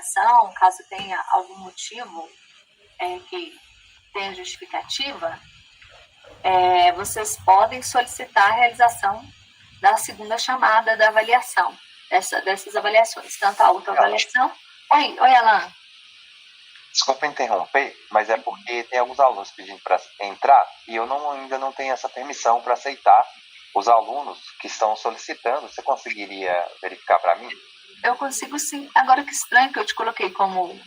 avaliação, caso tenha algum motivo que tenha justificativa, vocês podem solicitar a realização da segunda chamada da avaliação, dessas avaliações, tanto a autoavaliação... Oi, Alan. Desculpa interromper, mas é porque tem alguns alunos pedindo para entrar e eu ainda não tenho essa permissão para aceitar os alunos que estão solicitando. Você conseguiria verificar para mim? Eu consigo sim. Agora que estranho que eu te coloquei como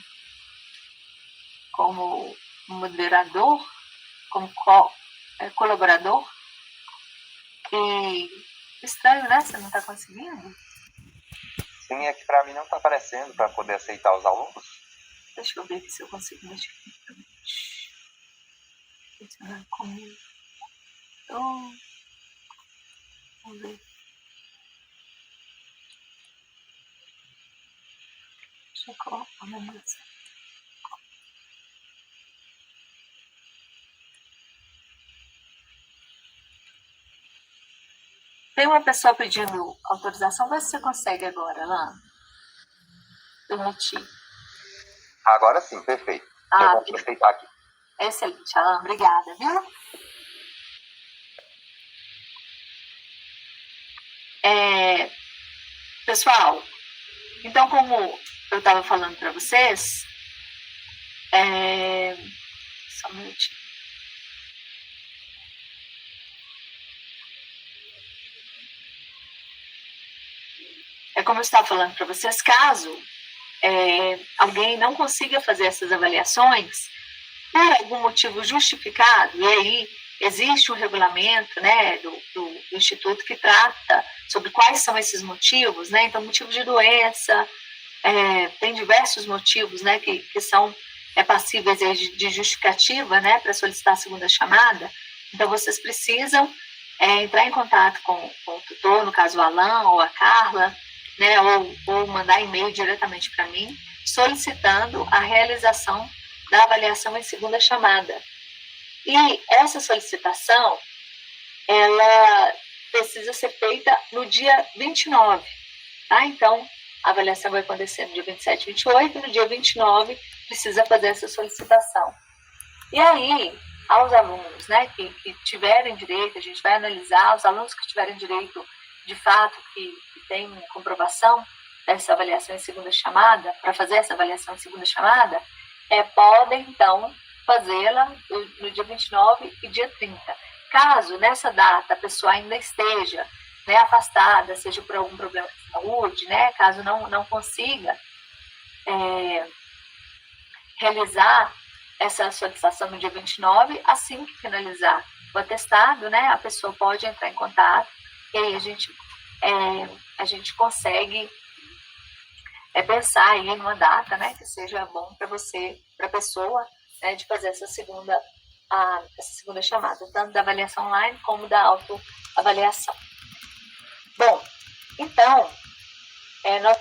moderador, como colaborador. E estranho, né? Você não está conseguindo? Sim, é que para mim não está aparecendo para poder aceitar os alunos. Deixa eu ver aqui se eu consigo mexer aqui. Funcionar comigo. Vamos ver. Deixa eu colocar a memória. Tem uma pessoa pedindo autorização, vê se você consegue agora, lá. Permitir. Agora sim, perfeito. Eu vou aceitar aqui. Excelente, Alan, obrigada, viu? Pessoal, então como eu estava falando para vocês, só um minutinho. Como eu estava falando para vocês, caso alguém não consiga fazer essas avaliações, por algum motivo justificado, e aí existe um regulamento, né, do Instituto que trata sobre quais são esses motivos, né? Então, motivo de doença, tem diversos motivos, né, que são passíveis de justificativa, né, para solicitar a segunda chamada. Então, vocês precisam entrar em contato com o tutor, no caso o Alan ou a Carla, né, ou mandar e-mail diretamente para mim, solicitando a realização da avaliação em segunda chamada. E essa solicitação, ela precisa ser feita no dia 29, tá? Então, a avaliação vai acontecer no dia 27 e 28, e no dia 29 precisa fazer essa solicitação. E aí, aos alunos, né, que tiverem direito, a gente vai analisar, os alunos que tiverem direito, de fato, que tem comprovação dessa avaliação em segunda chamada, para fazer essa avaliação em segunda chamada, podem, então, fazê-la no dia 29 e dia 30. Caso, nessa data, a pessoa ainda esteja, né, afastada, seja por algum problema de saúde, né, caso não consiga realizar essa solicitação no dia 29, assim que finalizar o atestado, né, a pessoa pode entrar em contato e aí a gente consegue pensar aí numa data, né, que seja bom para você, para a pessoa, né, de fazer essa segunda chamada, tanto da avaliação online como da autoavaliação. Bom, então, nós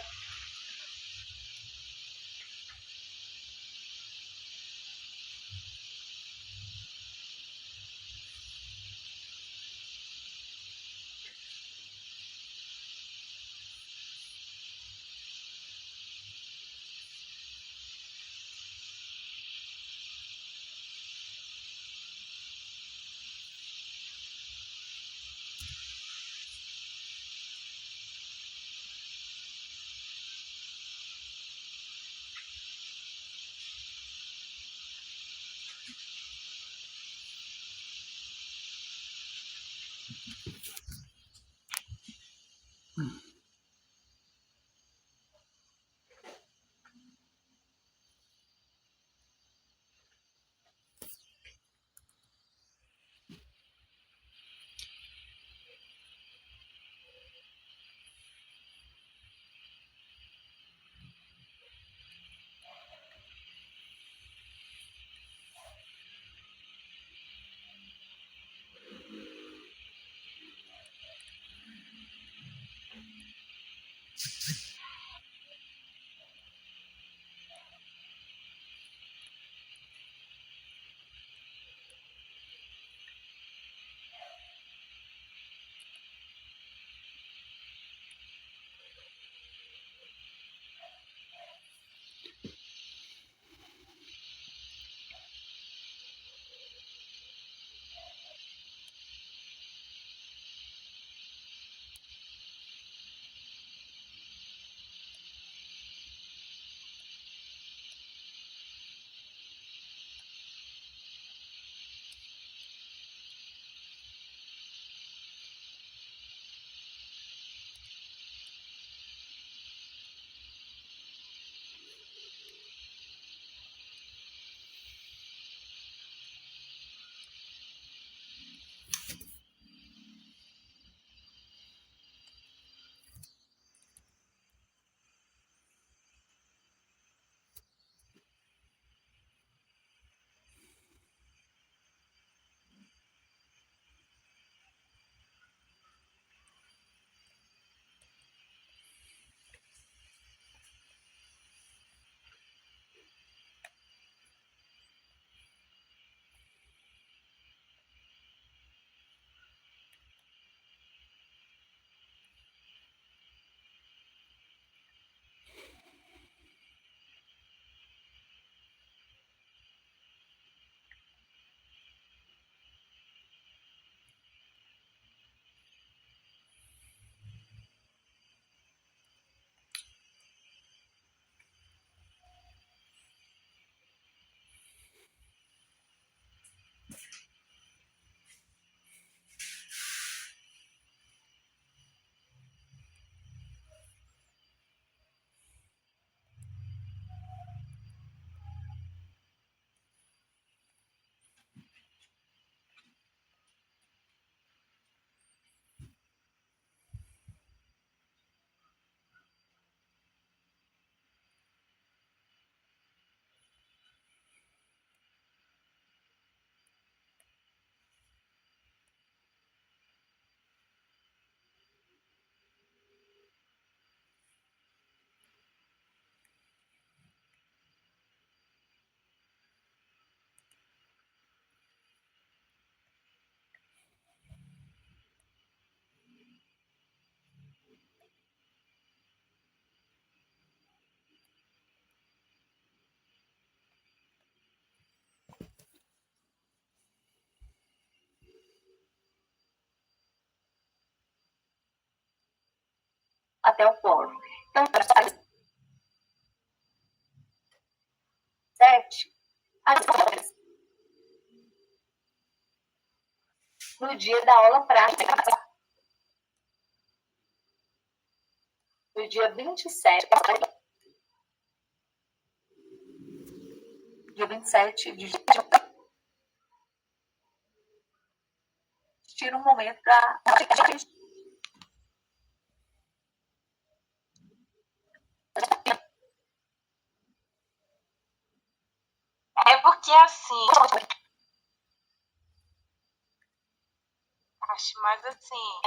até o polo. Então, 7 no dia da aula prática, no dia 27, dia 27 de julho, tira um momento para É porque assim, acho mais assim,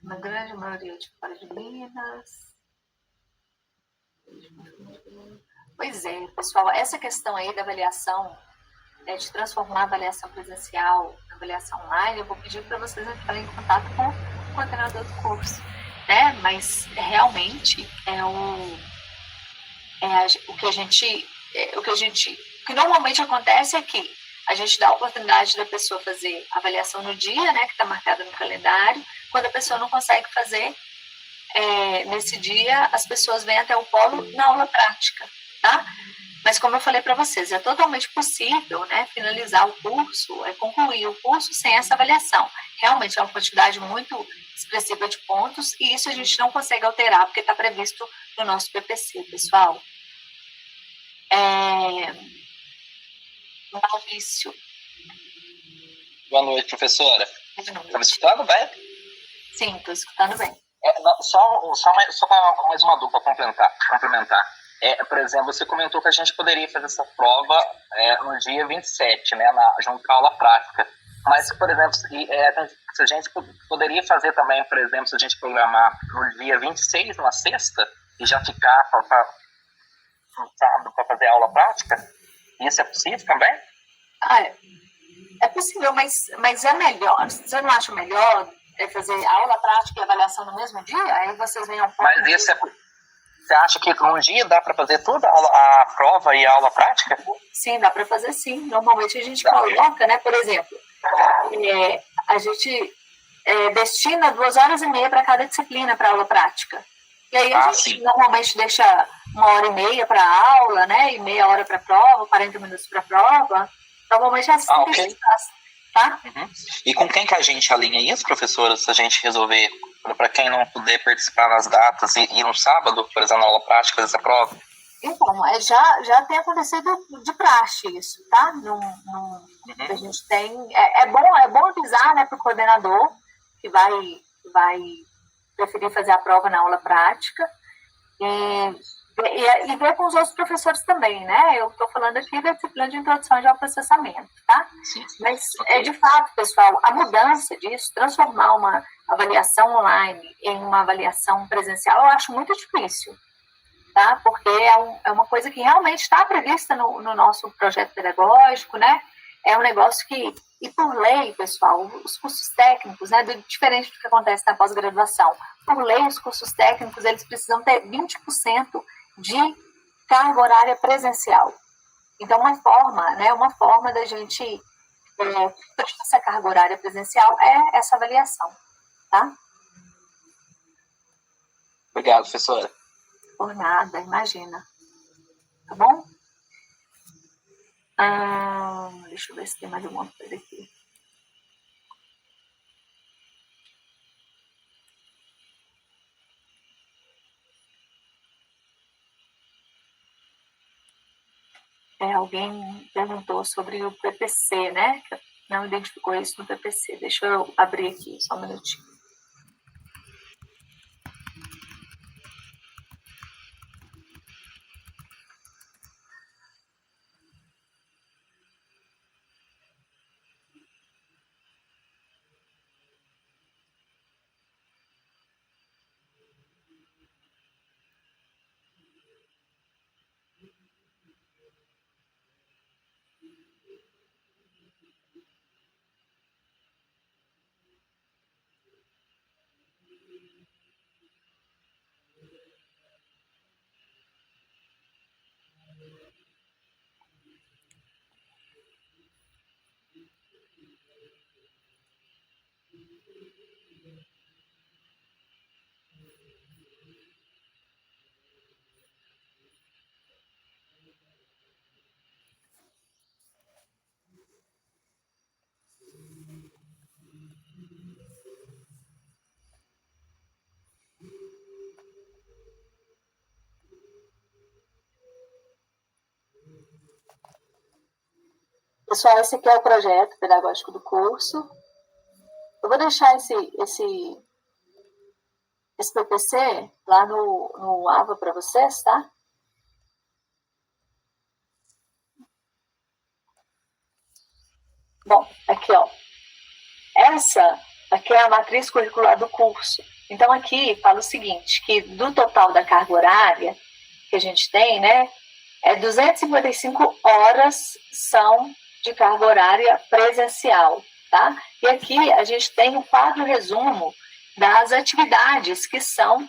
na grande maioria de fora de Minas. Pois é, pessoal, essa questão aí da avaliação, de transformar a avaliação presencial na avaliação online, eu vou pedir para vocês entrarem em contato com o coordenador do curso, né? Mas realmente o que normalmente acontece é que a gente dá a oportunidade da pessoa fazer a avaliação no dia, né, que está marcado no calendário. Quando a pessoa não consegue fazer nesse dia, as pessoas vêm até o polo na aula prática, tá? Mas como eu falei para vocês, é totalmente possível, né, finalizar o curso, concluir o curso sem essa avaliação. Realmente é uma quantidade muito expressiva de pontos e isso a gente não consegue alterar porque está previsto no nosso PPC, pessoal. Maurício. Boa noite, professora. Está me escutando bem? Sim, estou escutando bem. Só mais uma dupla complementar. Por exemplo, você comentou que a gente poderia fazer essa prova no dia 27, né, junto com a aula prática. Mas, por exemplo, se a gente poderia fazer também, por exemplo, se a gente programar no dia 26, na sexta, e já ficar para fazer a aula prática, isso é possível também? É possível, mas é melhor. Você não acha melhor fazer aula prática e avaliação no mesmo dia? Aí vocês venham um pouco. Mas isso você acha que num dia dá para fazer tudo, a prova e a aula prática? Sim, dá para fazer sim. Normalmente a gente coloca, né, por exemplo, a gente destina 2h30 para cada disciplina para aula prática. E aí a gente normalmente deixa 1h30 para aula, né, e meia hora para prova, 40 minutos para prova. Normalmente é assim que a gente faz. tá? E com quem que a gente alinha isso, professora, se a gente resolver, para quem não puder participar nas datas e no sábado, por exemplo, na aula prática, fazer essa prova? Então, já tem acontecido de praxe isso, tá? A gente tem... É bom avisar, né, para o coordenador que vai preferir fazer a prova na aula prática e ver com os outros professores também, né? Eu estou falando aqui da disciplina de introdução ao processamento, tá? Sim. Mas, de fato, pessoal, a mudança disso, transformar uma avaliação online em uma avaliação presencial, eu acho muito difícil, tá? Porque é uma coisa que realmente está prevista no nosso projeto pedagógico, né? É um negócio que, e por lei, pessoal, os cursos técnicos, né, diferente do que acontece na pós-graduação, por lei, os cursos técnicos, eles precisam ter 20% de carga horária presencial. Então, uma forma da gente ter essa carga horária presencial é essa avaliação, tá? Obrigado, professora. Por nada, imagina. Tá bom? Deixa eu ver se tem mais alguma coisa aqui. Alguém perguntou sobre o PPC, né? Não identificou isso no PPC. Deixa eu abrir aqui, só um minutinho. Pessoal, esse aqui é o projeto pedagógico do curso. Eu vou deixar esse PPC lá no AVA para vocês, tá? Bom, aqui, ó. Essa aqui é a matriz curricular do curso. Então, aqui fala o seguinte, que do total da carga horária que a gente tem, né, 255 horas são de carga horária presencial, tá? E aqui a gente tem um quadro resumo das atividades que são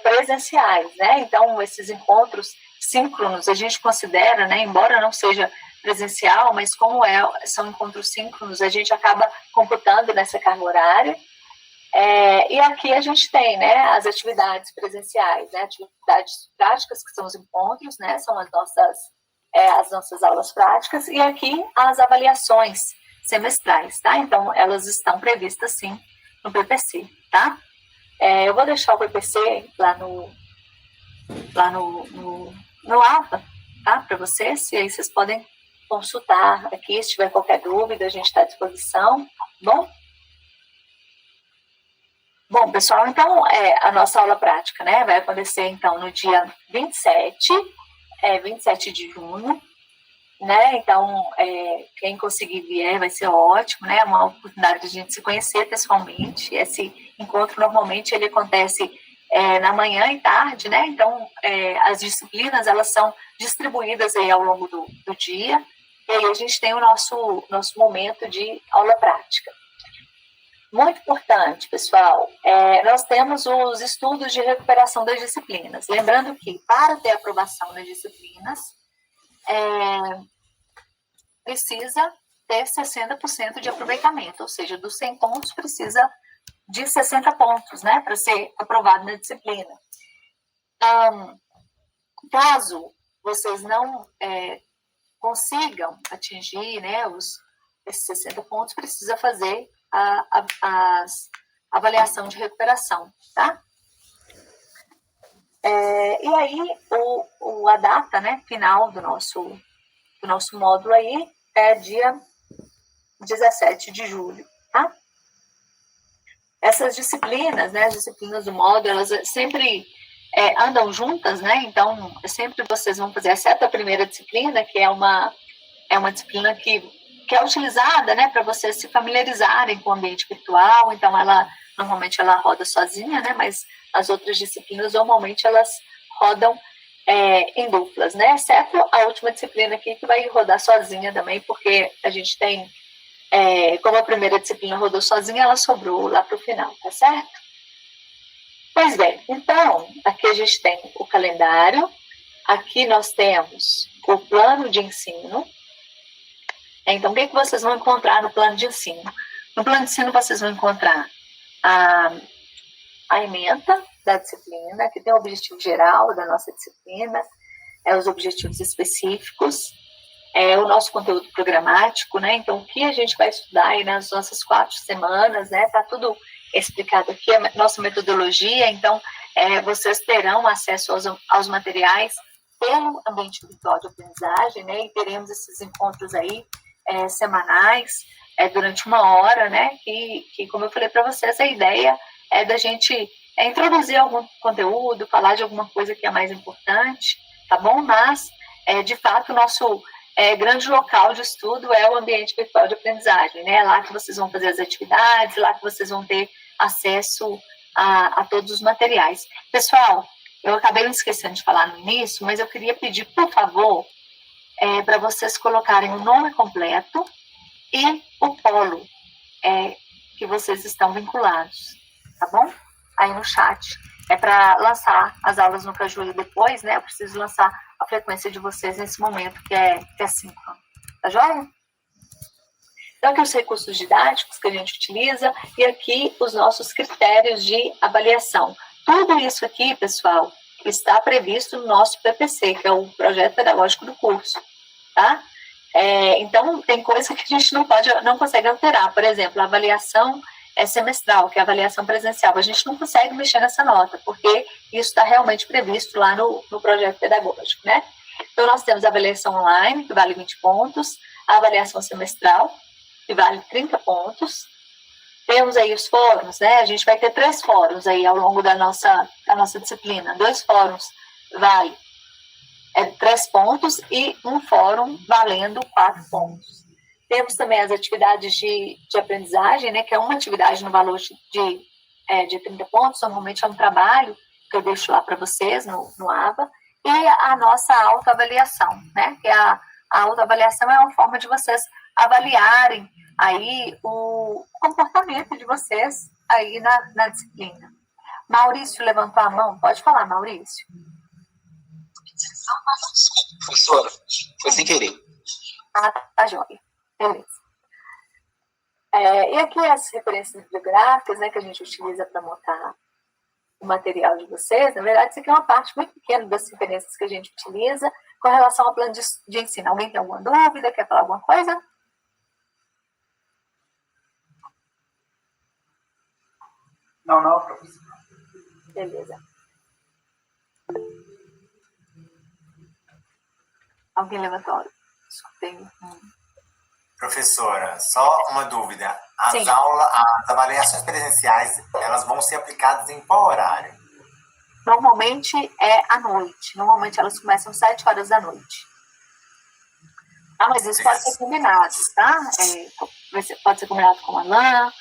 presenciais, né? Então, esses encontros síncronos a gente considera, né, embora não seja presencial, mas como são encontros síncronos, a gente acaba computando nessa carga horária. E aqui a gente tem, né, as atividades presenciais, né, atividades práticas, que são os encontros, né, são as nossas aulas práticas, e aqui as avaliações semestrais, tá? Então, elas estão previstas, sim, no PPC, tá? Eu vou deixar o PPC lá no AVA, tá? Para vocês, e aí vocês podem consultar aqui, se tiver qualquer dúvida, a gente está à disposição, bom? Bom, pessoal, então, a nossa aula prática, né, vai acontecer, então, no dia 27 de junho, né, então, quem conseguir vier vai ser ótimo, né, é uma oportunidade de a gente se conhecer pessoalmente. Esse encontro, normalmente, ele acontece na manhã e tarde, né, então, as disciplinas, elas são distribuídas aí ao longo do dia, e aí a gente tem o nosso momento de aula prática. Muito importante, pessoal, nós temos os estudos de recuperação das disciplinas. Lembrando que, para ter aprovação das disciplinas, precisa ter 60% de aproveitamento, ou seja, dos 100 pontos precisa de 60 pontos, né, para ser aprovado na disciplina. Caso vocês não consigam atingir, né, esses 60 pontos, precisa fazer a avaliação de recuperação, tá? E aí, a data, né, final do nosso módulo aí é dia 17 de julho, tá? Essas disciplinas, né, as disciplinas do módulo, elas sempre andam juntas, né? Então, sempre vocês vão fazer, exceto a primeira disciplina, que é uma disciplina que é utilizada, né, para vocês se familiarizarem com o ambiente virtual. Então, normalmente ela roda sozinha, né? Mas as outras disciplinas, normalmente, elas rodam em duplas, né? Exceto a última disciplina aqui, que vai rodar sozinha também, porque a gente tem, como a primeira disciplina rodou sozinha, ela sobrou lá para o final, tá certo? Pois bem, então, aqui a gente tem o calendário, aqui nós temos o plano de ensino. Então, o que vocês vão encontrar no plano de ensino? No plano de ensino, vocês vão encontrar a ementa da disciplina, que tem o objetivo geral da nossa disciplina, os objetivos específicos, o nosso conteúdo programático, né? Então, o que a gente vai estudar aí nas nossas 4 semanas, né? Tá tudo explicado aqui, a nossa metodologia. Então, vocês terão acesso aos materiais pelo ambiente virtual de aprendizagem, né? E teremos esses encontros aí semanais, durante 1 hora, né? Que, como eu falei para vocês, a ideia é da gente introduzir algum conteúdo, falar de alguma coisa que é mais importante, tá bom? Mas, de fato, o nosso grande local de estudo é o ambiente virtual de aprendizagem, né? É lá que vocês vão fazer as atividades, lá que vocês vão ter acesso a todos os materiais. Pessoal, eu acabei me esquecendo de falar no início, mas eu queria pedir, por favor, para vocês colocarem o nome completo e o polo que vocês estão vinculados, tá bom? Aí no chat. É para lançar as aulas no Cajuí depois, né? Eu preciso lançar a frequência de vocês nesse momento, que é síncrono. Tá joia? Então, aqui os recursos didáticos que a gente utiliza e aqui os nossos critérios de avaliação. Tudo isso aqui, pessoal, está previsto no nosso PPC, que é o Projeto Pedagógico do curso, tá? Então, tem coisa que a gente não consegue alterar. Por exemplo, a avaliação semestral, que é a avaliação presencial. A gente não consegue mexer nessa nota, porque isso está realmente previsto lá no projeto pedagógico, né? Então, nós temos a avaliação online, que vale 20 pontos, a avaliação semestral, que vale 30 pontos. Temos aí os fóruns, né? A gente vai ter 3 fóruns aí ao longo da nossa disciplina. 2 fóruns vale 3 pontos e um fórum valendo 4 pontos. Temos também as atividades de aprendizagem, né? Que é uma atividade no valor de 30 pontos. Normalmente é um trabalho que eu deixo lá para vocês no AVA. E a nossa autoavaliação, né? Que a autoavaliação é uma forma de vocês avaliarem aí o comportamento de vocês aí na disciplina. Maurício levantou a mão. Pode falar, Maurício. Professora, foi sem querer. Tá joia. Beleza. E aqui as referências bibliográficas, né, que a gente utiliza para montar o material de vocês. Na verdade, isso aqui é uma parte muito pequena das referências que a gente utiliza com relação ao plano de ensino. Alguém tem alguma dúvida? Quer falar alguma coisa? Não, professor. Beleza. Alguém levantou? Escutei. Professora, só uma dúvida. As avaliações presenciais, elas vão ser aplicadas em qual horário? Normalmente é à noite. Normalmente elas começam às 7 horas da noite. Mas isso pode ser combinado, tá? Pode ser combinado com a Alain,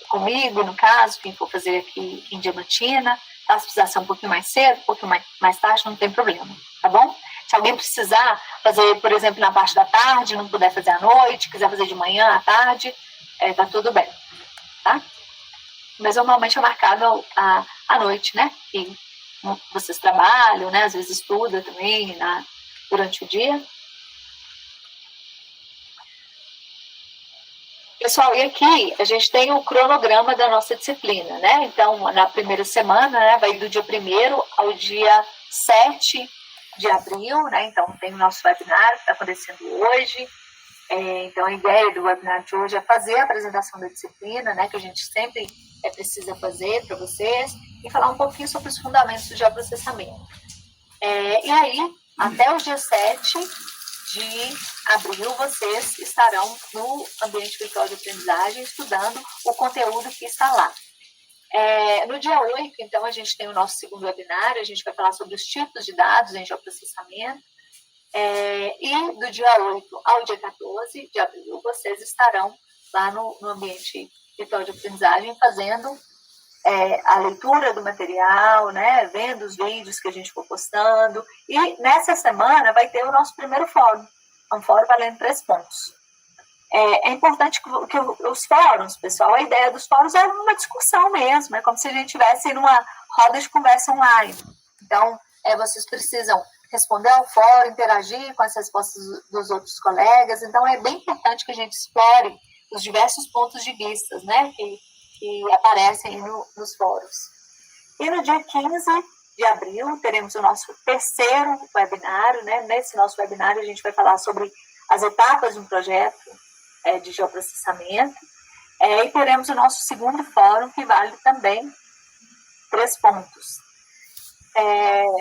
comigo, no caso, quem for fazer aqui em Diamantina. Tá? Se precisar ser um pouquinho mais cedo, um pouquinho mais tarde, não tem problema, tá bom? Se alguém precisar fazer, por exemplo, na parte da tarde, não puder fazer à noite, quiser fazer de manhã, à tarde, tá tudo bem, tá? Mas normalmente é marcado à noite, né? E vocês trabalham, né? Às vezes estudam também durante o dia. Pessoal, e aqui a gente tem o cronograma da nossa disciplina, né? Então, na primeira semana, né, vai do dia 1º ao dia 7 de abril, né? Então, tem o nosso webinar que está acontecendo hoje. Então, a ideia do webinar de hoje é fazer a apresentação da disciplina, né, que a gente sempre precisa fazer para vocês, e falar um pouquinho sobre os fundamentos do geoprocessamento. E aí, até o dia 7 de abril, vocês estarão no ambiente virtual de aprendizagem estudando o conteúdo que está lá. No dia 8, então, a gente tem o nosso segundo webinar, a gente vai falar sobre os tipos de dados em geoprocessamento. E do dia 8 ao dia 14 de abril, vocês estarão lá no ambiente virtual de aprendizagem fazendo a leitura do material, né, vendo os vídeos que a gente for postando. E nessa semana vai ter o nosso primeiro fórum, um fórum valendo 3 pontos. É importante que os fóruns, pessoal, a ideia dos fóruns é uma discussão mesmo, é como se a gente estivesse numa roda de conversa online. Então, vocês precisam responder ao fórum, interagir com as respostas dos outros colegas. Então, é bem importante que a gente explore os diversos pontos de vista, né, que aparecem nos fóruns. E no dia 15 de abril, teremos o nosso terceiro webinário, né? Nesse nosso webinário, a gente vai falar sobre as etapas de um projeto de geoprocessamento. E teremos o nosso segundo fórum, que vale também 3 pontos.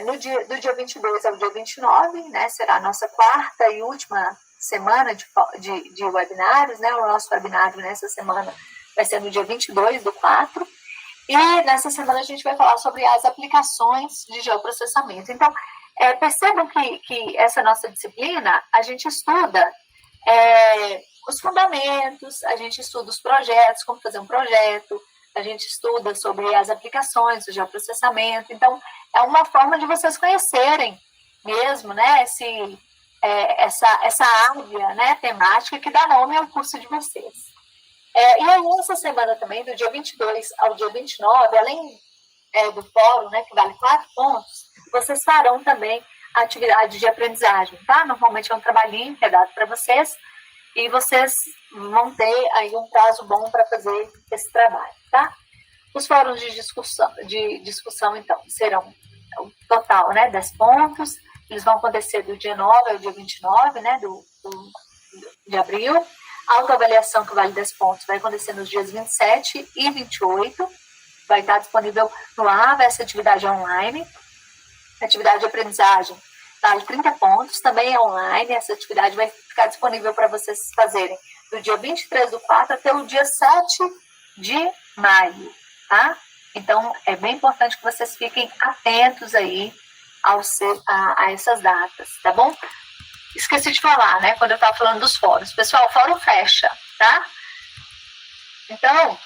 Do dia 22 ao dia 29, né, será a nossa quarta e última semana de webinários, né? O nosso webinário nessa semana vai ser no dia 22/4, e nessa semana a gente vai falar sobre as aplicações de geoprocessamento. Então, percebam que essa nossa disciplina, a gente estuda os fundamentos, a gente estuda os projetos, como fazer um projeto, a gente estuda sobre as aplicações do geoprocessamento. Então, é uma forma de vocês conhecerem mesmo, né, essa área, né, temática que dá nome ao curso de vocês. E aí, essa semana também, do dia 22 ao dia 29, além do fórum, né, que vale 4 pontos, vocês farão também a atividade de aprendizagem, tá? Normalmente é um trabalhinho que é dado para vocês, e vocês vão ter aí um prazo bom para fazer esse trabalho, tá? Os fóruns de discussão, então, serão o total, né, 10 pontos. Eles vão acontecer do dia 9 ao dia 29, né, de abril. A autoavaliação, que vale 10 pontos, vai acontecer nos dias 27 e 28. Vai estar disponível no AVA, essa atividade online. A atividade de aprendizagem vale 30 pontos, também é online. Essa atividade vai ficar disponível para vocês fazerem do dia 23/4 até o dia 7 de maio, tá? Então, é bem importante que vocês fiquem atentos aí a essas datas, tá bom? Esqueci de falar, né, quando eu estava falando dos fóruns. Pessoal, o fórum fecha, tá? Então,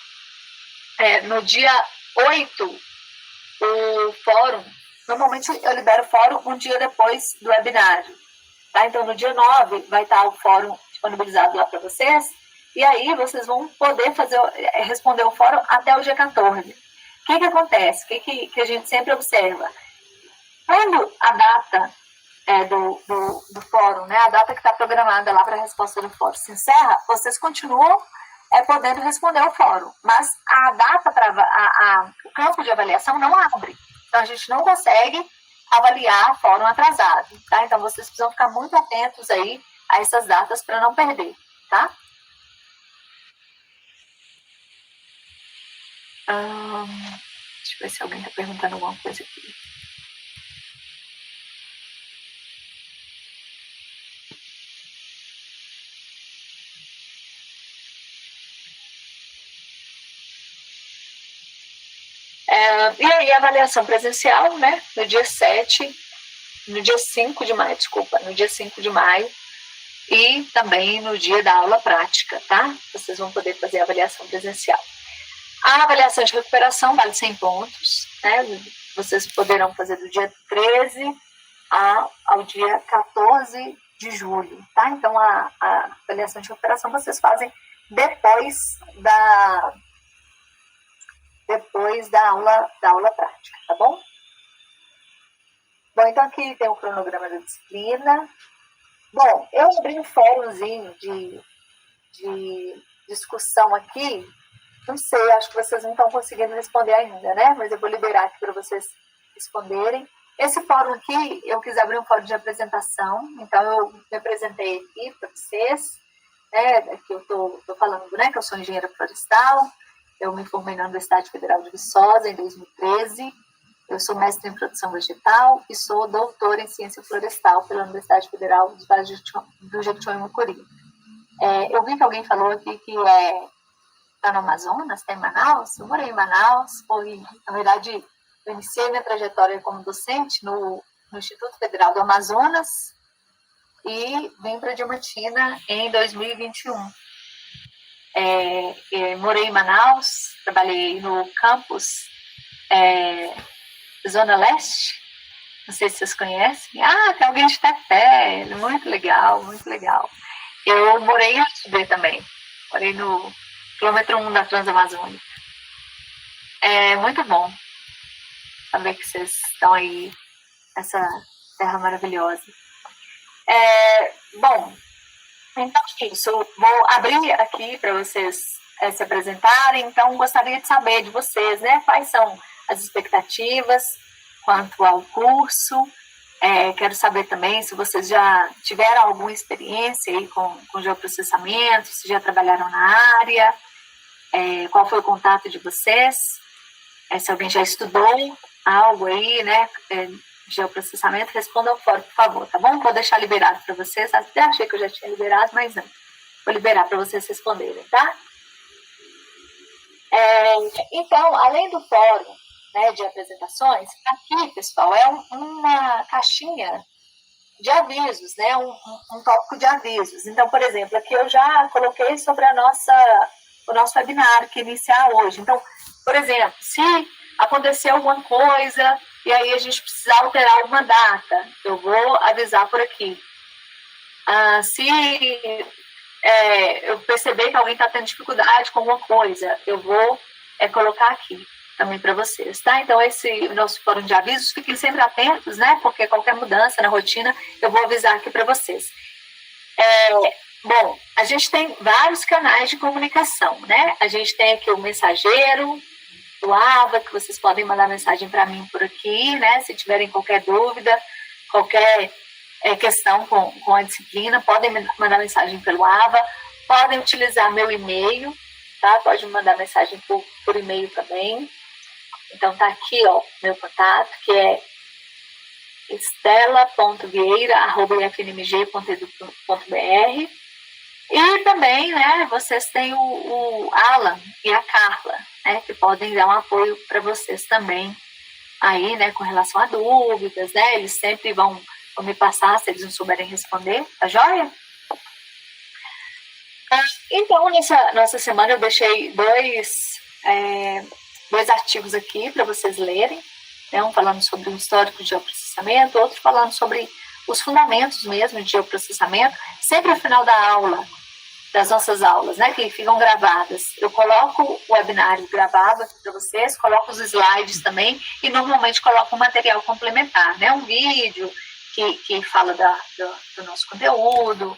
no dia 8, o fórum, normalmente eu libero o fórum um dia depois do webinário, tá? Então, no dia 9, vai estar o fórum disponibilizado lá para vocês, e aí vocês vão poder responder o fórum até o dia 14. O que acontece? O que a gente sempre observa? Quando a data do fórum, né, a data que está programada lá para a resposta do fórum se encerra, vocês continuam podendo responder ao fórum, mas a data o campo de avaliação não abre. Então, a gente não consegue avaliar fórum atrasado, tá? Então, vocês precisam ficar muito atentos aí a essas datas para não perder, tá? Deixa eu ver se alguém está perguntando alguma coisa aqui. E aí, a avaliação presencial, né, no dia 5 de maio, no dia 5 de maio, e também no dia da aula prática, tá? Vocês vão poder fazer a avaliação presencial. A avaliação de recuperação vale 100 pontos, né? Vocês poderão fazer do dia 13 ao dia 14 de julho, tá? Então, a avaliação de recuperação vocês fazem depois da aula prática, tá bom? Bom, então aqui tem o cronograma da disciplina. Bom, eu abri um fórumzinho de discussão aqui. Não sei, acho que vocês não estão conseguindo responder ainda, né? Mas eu vou liberar aqui para vocês responderem. Esse fórum aqui, eu quis abrir um fórum de apresentação, então eu me apresentei aqui para vocês. que eu tô falando, né, que eu sou engenheira florestal, eu me formei na Universidade Federal de Viçosa em 2013, eu sou mestre em produção vegetal e sou doutora em ciência florestal pela Universidade Federal do Jequitinhonha-Mucuri. Eu vi que alguém falou aqui que está no Amazonas, está em Manaus. Eu morei em Manaus, na verdade, eu iniciei minha trajetória como docente no Instituto Federal do Amazonas e vim para Diamantina em 2021. Morei em Manaus, trabalhei no campus Zona Leste, não sei se vocês conhecem. Tem alguém de Tefé, muito legal, muito legal. Eu morei em Atibaia também, morei no quilômetro 1 da Transamazônica. É muito bom saber que vocês estão aí nessa terra maravilhosa. Bom, então é isso. Eu vou abrir aqui para vocês se apresentarem. Então, gostaria de saber de vocês, né? Quais são as expectativas quanto ao curso. Quero saber também se vocês já tiveram alguma experiência aí com geoprocessamento, se já trabalharam na área, qual foi o contato de vocês, se alguém já estudou algo aí, né? Geoprocessamento, respondam fora, por favor, tá bom? Vou deixar liberado para vocês. Até achei que eu já tinha liberado, mas não. Vou liberar para vocês responderem, tá? Então, além do fórum, né, de apresentações, aqui, pessoal, é uma caixinha de avisos, né? Um tópico de avisos. Então, por exemplo, aqui eu já coloquei sobre o nosso webinar que iniciar hoje. Então, por exemplo, se acontecer alguma coisa e aí a gente precisar alterar alguma data, eu vou avisar por aqui. Se eu perceber que alguém está tendo dificuldade com alguma coisa, eu vou colocar aqui também para vocês, tá? Então, esse nosso fórum de avisos, fiquem sempre atentos, né? Porque qualquer mudança na rotina, eu vou avisar aqui para vocês. Bom, a gente tem vários canais de comunicação, né? A gente tem aqui o mensageiro, do AVA, que vocês podem mandar mensagem para mim por aqui, né? Se tiverem qualquer dúvida, qualquer questão com a disciplina, podem mandar mensagem pelo AVA, podem utilizar meu e-mail, tá? Pode me mandar mensagem por e-mail também. Então, tá aqui, ó, meu contato, que é estela.vieira@ifnmg.edu.br. E também, né, vocês têm o Alan e a Carla, né, que podem dar um apoio para vocês também, aí, né, com relação a dúvidas, né, eles sempre vão me passar se eles não souberem responder, tá joia? Então, nessa semana eu deixei dois artigos aqui para vocês lerem, né, um falando sobre o histórico de geoprocessamento, outro falando sobre os fundamentos mesmo de geoprocessamento, sempre ao final das nossas aulas, né, que ficam gravadas. Eu coloco o webinário gravado aqui para vocês, coloco os slides também e normalmente coloco um material complementar, né, um vídeo que fala do nosso conteúdo,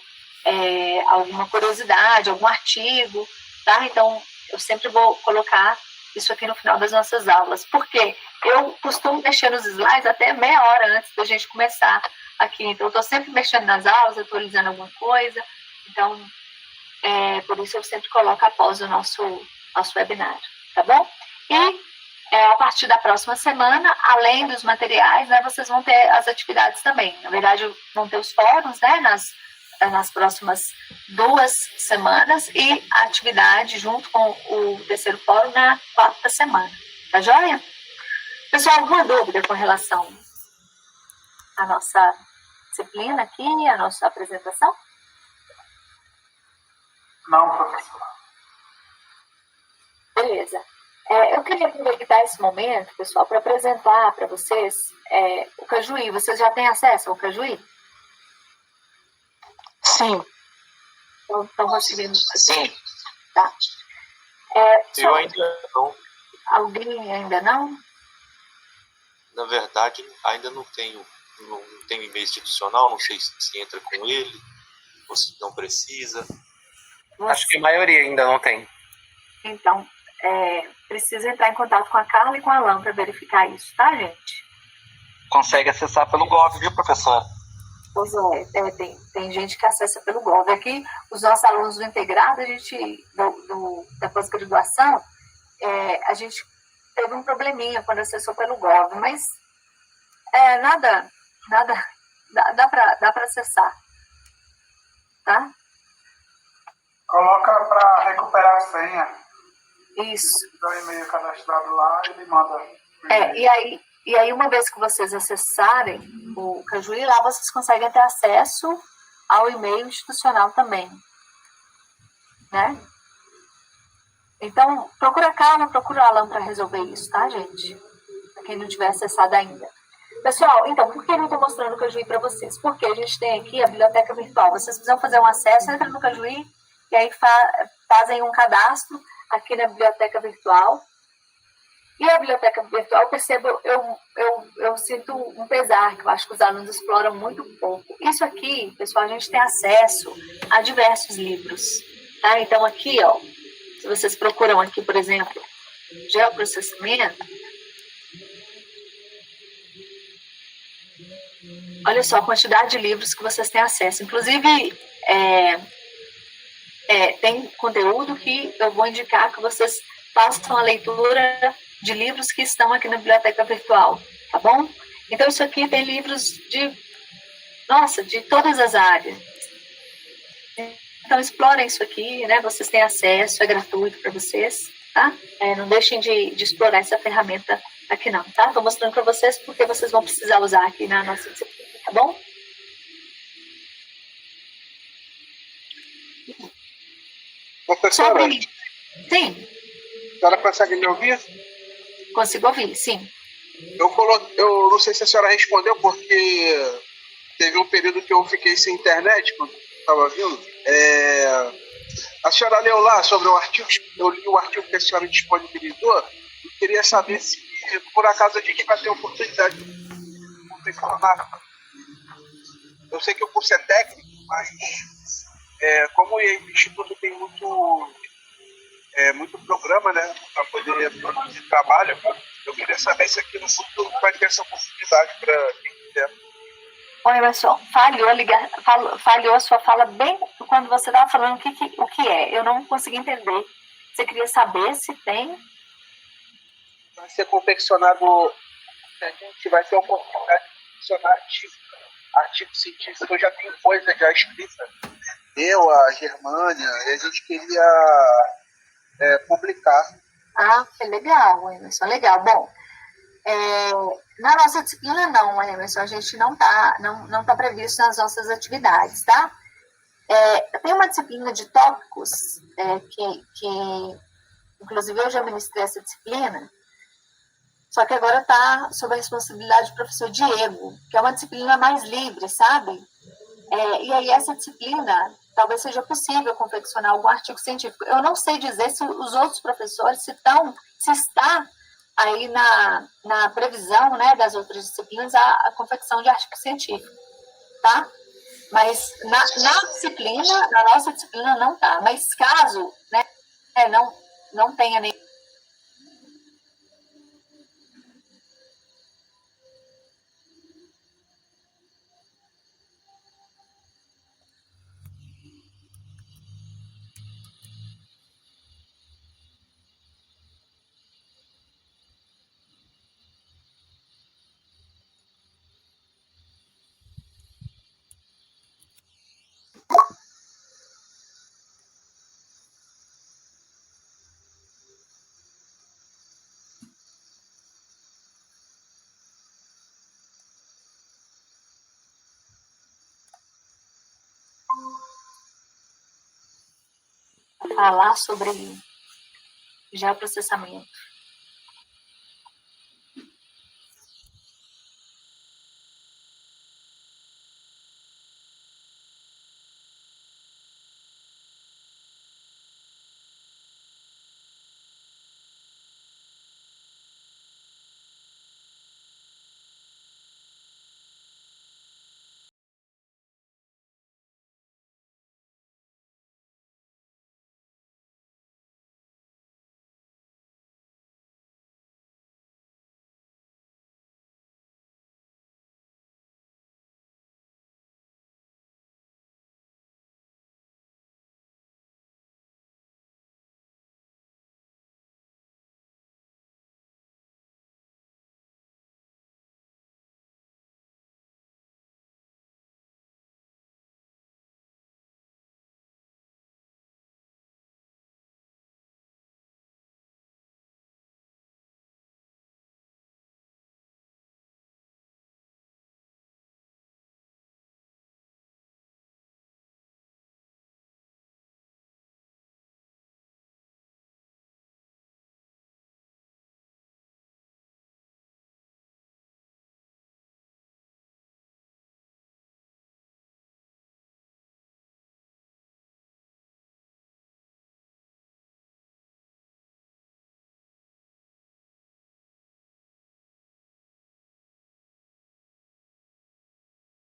alguma curiosidade, algum artigo, tá? Então, eu sempre vou colocar isso aqui no final das nossas aulas, porque eu costumo mexer nos slides até meia hora antes da gente começar aqui, então eu estou sempre mexendo nas aulas, atualizando alguma coisa, então por isso eu sempre coloco após o nosso webinário, tá bom? E a partir da próxima semana, além dos materiais, né, vocês vão ter as atividades também, na verdade vão ter os fóruns, né, nas próximas 2 semanas e a atividade junto com o terceiro fórum na 4ª semana, tá joia? Pessoal, alguma dúvida com relação à nossa disciplina aqui, à nossa apresentação? Não, professor. Beleza. Eu queria aproveitar esse momento, pessoal, para apresentar para vocês o Cajuí. Vocês já têm acesso ao Cajuí? Sim. Estão conseguindo? Sim. Tá. Eu ainda não. Alguém ainda não? Na verdade, ainda não tenho e-mail institucional, não sei se entra com ele, ou se não precisa. Acho que a maioria ainda não tem. Então, precisa entrar em contato com a Carla e com a Alan para verificar isso, tá, gente? Consegue acessar pelo Gov, viu, professor? Pois tem gente que acessa pelo Gov. Aqui, os nossos alunos do integrado, a gente, da pós-graduação, a gente teve um probleminha quando acessou pelo Gov, mas nada, dá para acessar, tá? Coloca para recuperar a senha. Isso. Dá o e-mail cadastrado lá, ele manda. E aí, uma vez que vocês acessarem o Cajuí, lá vocês conseguem ter acesso ao e-mail institucional também, né? Então, procura a Carla, procura o Alan para resolver isso, tá, gente? Para quem não tiver acessado ainda. Pessoal, então, por que eu não estou mostrando o Cajuí para vocês? Porque a gente tem aqui a biblioteca virtual. Vocês precisam fazer um acesso, entra no Cajuí e aí fazem um cadastro aqui na biblioteca virtual. E a biblioteca virtual, eu sinto um pesar, que eu acho que os alunos exploram muito pouco. Isso aqui, pessoal, a gente tem acesso a diversos livros, tá? Então, aqui, ó, se vocês procuram aqui, por exemplo, geoprocessamento, olha só a quantidade de livros que vocês têm acesso. Inclusive, tem conteúdo que eu vou indicar que vocês façam a leitura de livros que estão aqui na biblioteca virtual, tá bom? Então, isso aqui tem livros de todas as áreas. Então, explorem isso aqui, né? Vocês têm acesso, é gratuito para vocês, tá? Não deixem de explorar essa ferramenta aqui não, tá? Estou mostrando para vocês porque vocês vão precisar usar aqui na nossa disciplina, tá bom? Professora, Sim. a senhora consegue me ouvir? Consigo ouvir, sim. Eu não sei se a senhora respondeu, porque teve um período que eu fiquei sem internet quando estava vindo. A senhora leu lá sobre o artigo, eu li o artigo que a senhora disponibilizou, e queria saber se, por acaso, a gente vai ter oportunidade de confeccionar. Eu sei que o curso é técnico, mas como o Instituto tem muito programa, né, para poder produzir trabalho, eu queria saber se aqui no futuro vai ter essa oportunidade para quem quiser. Oi, Emerson, falhou a sua fala bem quando você estava falando o que é. Eu não consegui entender. Você queria saber se tem? Vai ser confeccionado, a gente vai ter a oportunidade de confeccionar artigo científico. Eu já tenho coisa já escrita. Eu, a Germânia, e a gente queria publicar. Ah, que legal, Emerson, legal. Bom, na nossa disciplina não, Emerson, a gente não tá previsto nas nossas atividades, tá? Tem uma disciplina de tópicos que inclusive eu já ministrei essa disciplina, só que agora está sob a responsabilidade do professor Diego, que é uma disciplina mais livre, sabe? E aí essa disciplina, talvez seja possível confeccionar algum artigo científico. Eu não sei dizer se os outros professores, se está aí na previsão, né, das outras disciplinas a confecção de artigo científico, tá? Mas na nossa disciplina não tá. Mas caso, né, não tenha nem falar sobre geoprocessamento.